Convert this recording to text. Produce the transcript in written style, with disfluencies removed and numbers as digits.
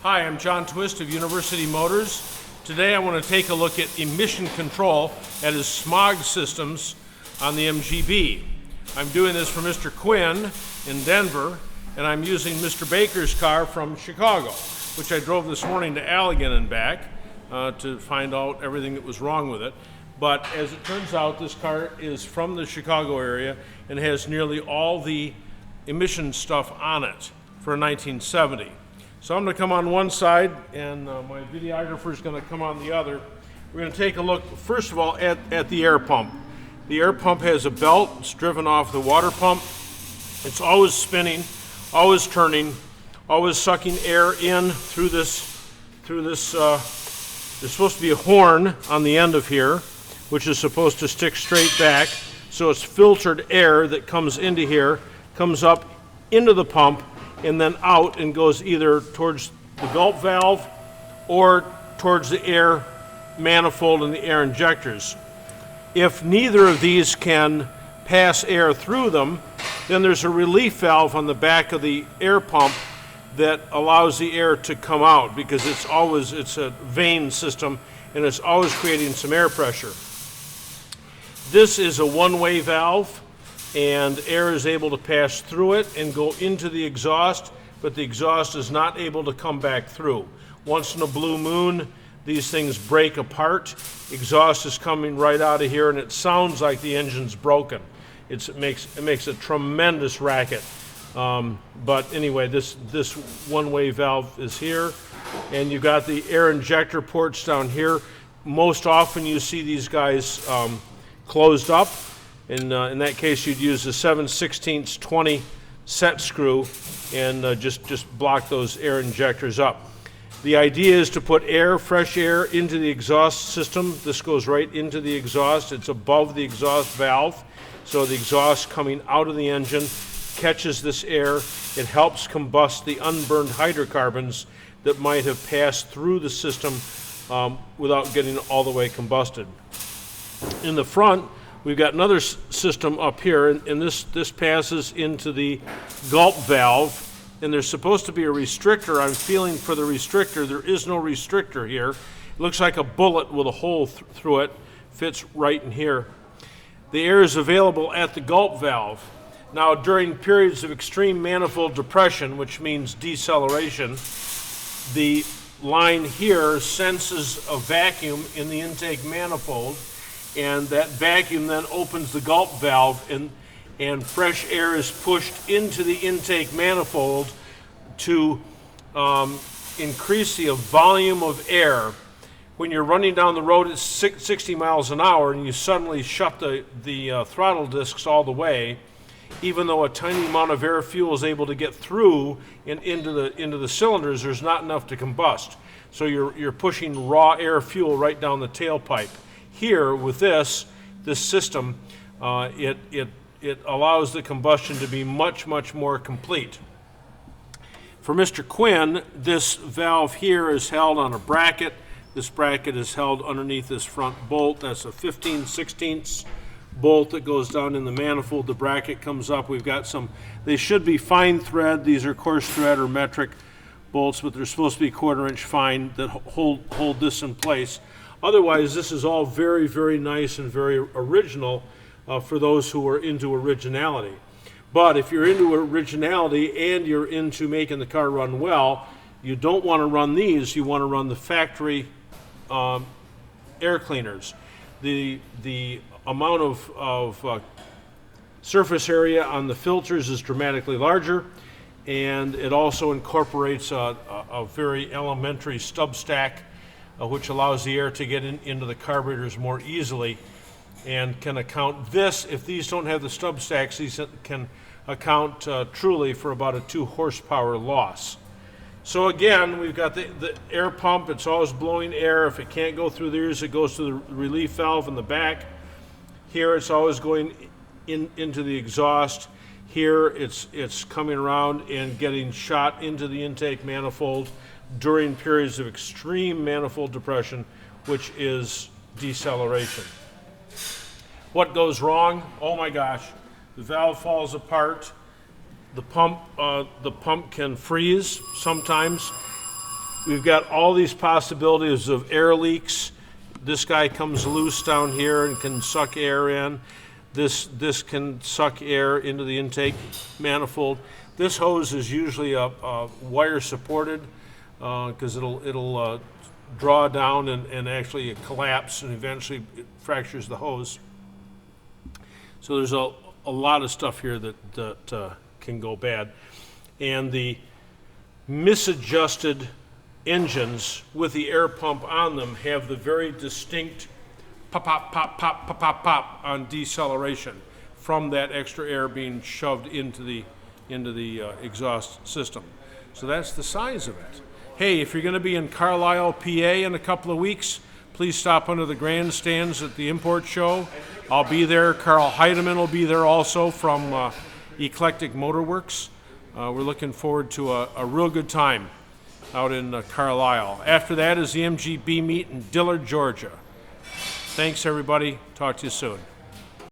Hi, I'm John Twist of University Motors. Today I want to take a look at emission control at his Smog systems on the MGB. I'm doing this for Mr. Quinn in Denver, and I'm using Mr. Baker's car from Chicago, which I drove this morning to Allegan and back to find out everything that was wrong with it. But as it turns out, this car is from the Chicago area and has nearly all the emission stuff on it for 1970. So I'm going to come on one side, and my videographer is going to come on the other. We're going to take a look, first of all, at the air pump. The air pump has a belt. It's driven off the water pump. It's always spinning, always turning, always sucking air in through this. There's supposed to be a horn on the end of here, which is supposed to stick straight back. So it's filtered air that comes into here, comes up into the pump, and then out and goes either towards the gulp valve or towards the air manifold and the air injectors. If neither of these can pass air through them, then there's a relief valve on the back of the air pump that allows the air to come out, because it's a vane system and it's always creating some air pressure. This is a one-way valve, and air is able to pass through it and go into the exhaust, but the exhaust is not able to come back through. Once in a blue moon, these things break apart. Exhaust is coming right out of here, and it sounds like the engine's broken. It makes a tremendous racket. But anyway, this one-way valve is here, and you've got the air injector ports down here. Most often you see these guys closed up. In that case, you'd use the 7/16 20 set screw and just block those air injectors up. The idea is to put fresh air into the exhaust system. This goes right into the exhaust. It's above the exhaust valve, so the exhaust coming out of the engine catches this air. It helps combust the unburned hydrocarbons that might have passed through the system without getting all the way combusted. In the front, we've got another system up here, and this passes into the gulp valve, and there's supposed to be a restrictor. I'm feeling for the restrictor. There is no restrictor here. It looks like a bullet with a hole through it. Fits right in here. The air is available at the gulp valve. Now, during periods of extreme manifold depression, which means deceleration, the line here senses a vacuum in the intake manifold, and that vacuum then opens the gulp valve, and fresh air is pushed into the intake manifold to increase the volume of air. When you're running down the road at 60 miles an hour and you suddenly shut the throttle discs all the way, even though a tiny amount of air fuel is able to get through and into the cylinders, there's not enough to combust. So you're pushing raw air fuel right down the tailpipe. Here, with this system, it allows the combustion to be much, much more complete. For Mr. Quinn, this valve here is held on a bracket. This bracket is held underneath this front bolt. That's a 15/16 bolt that goes down in the manifold. The bracket comes up. We've got they should be fine thread. These are coarse thread or metric bolts, but they're supposed to be 1/4 inch fine that hold this in place. Otherwise, this is all very, very nice and very original for those who are into originality. But if you're into originality and you're into making the car run well, you don't want to run these. You want to run the factory air cleaners. The amount of surface area on the filters is dramatically larger, and it also incorporates a very elementary stub stack, which allows the air to get into the carburetors more easily, and can account if these don't have the stub stacks, these can account truly for about a 2 horsepower loss. So again, we've got the air pump. It's always blowing air. If it can't go through these, it goes to the relief valve in the back. Here it's always going into the exhaust. Here it's coming around and getting shot into the intake manifold during periods of extreme manifold depression, which is deceleration. What goes wrong? Oh my gosh, the valve falls apart. The pump can freeze sometimes. We've got all these possibilities of air leaks. This guy comes loose down here and can suck air in. This can suck air into the intake manifold. This hose is usually a wire supported because it'll draw down and actually collapse, and eventually it fractures the hose. So there's a lot of stuff here that can go bad. And the misadjusted engines with the air pump on them have the very distinct pop, pop, pop, pop, pop, pop, pop on deceleration from that extra air being shoved into the exhaust system. So that's the size of it. Hey, if you're going to be in Carlisle, PA in a couple of weeks, please stop under the grandstands at the import show. I'll be there. Carl Heidemann will be there also from Eclectic Motorworks. We're looking forward to a real good time out in Carlisle. After that is the MGB meet in Dillard, Georgia. Thanks, everybody. Talk to you soon.